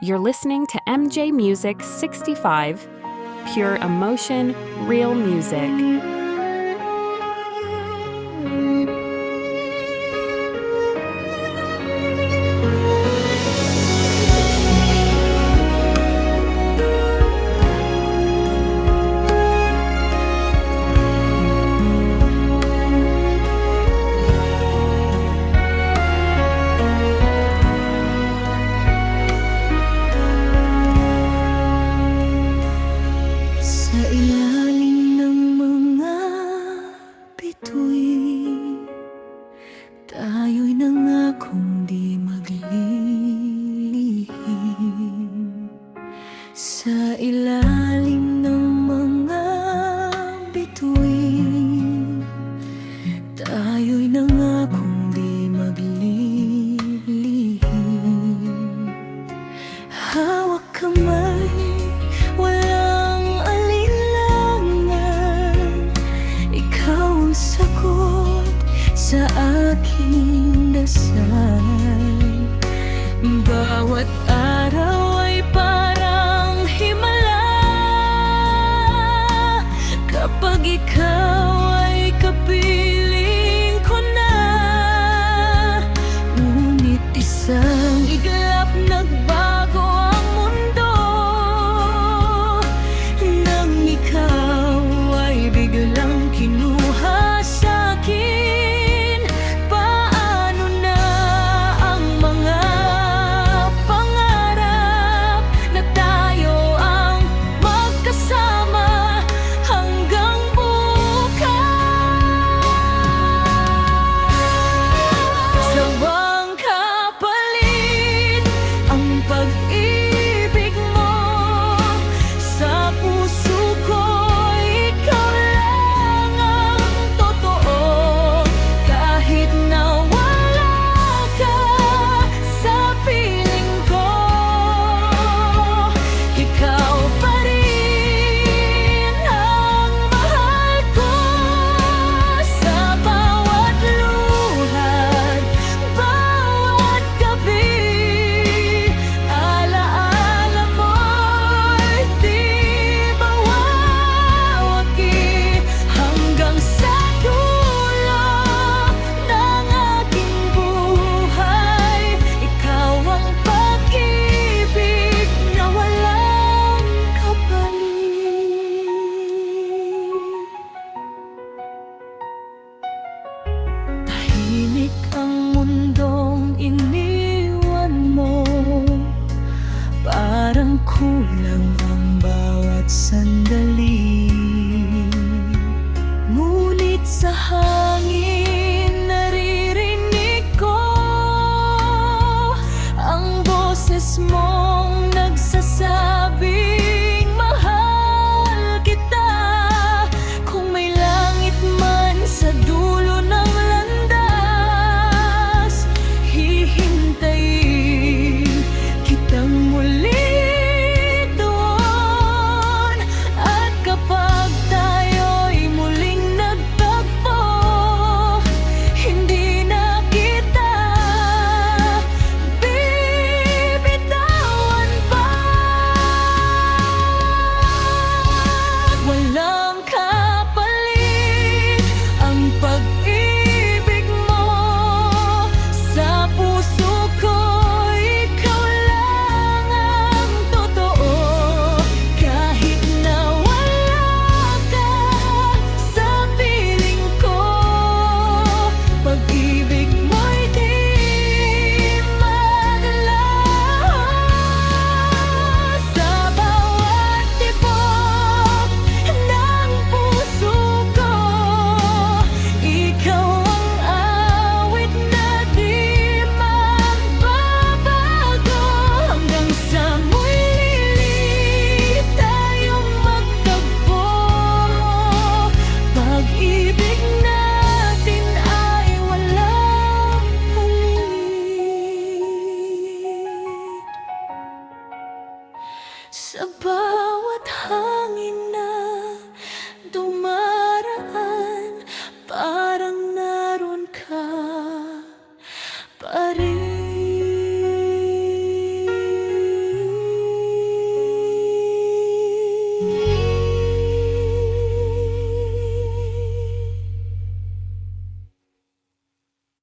You're listening to MJ Music 65, pure emotion, real music. Tayo'y nangakong di maglilihim. Sa ilalim ng mga bituin, tayo'y nangakong di maglilihim. Hawak kamay, walang alinlangan, ikaw ang sagot sa aking dasal. Bawat araw ay parang himala kapag ikaw ay kapiling ko na. Ngunit isang iglap nagbago ang mundo nang ikaw ay biglang kinuha sa'kin. Tahimik ang mundong iniwan mo, parang kulang ang bawat sandali. Ngunit sa hangin naririnig ko ang boses mong nagsasabing mahal kita. Kung may langit man sa dulo ng sa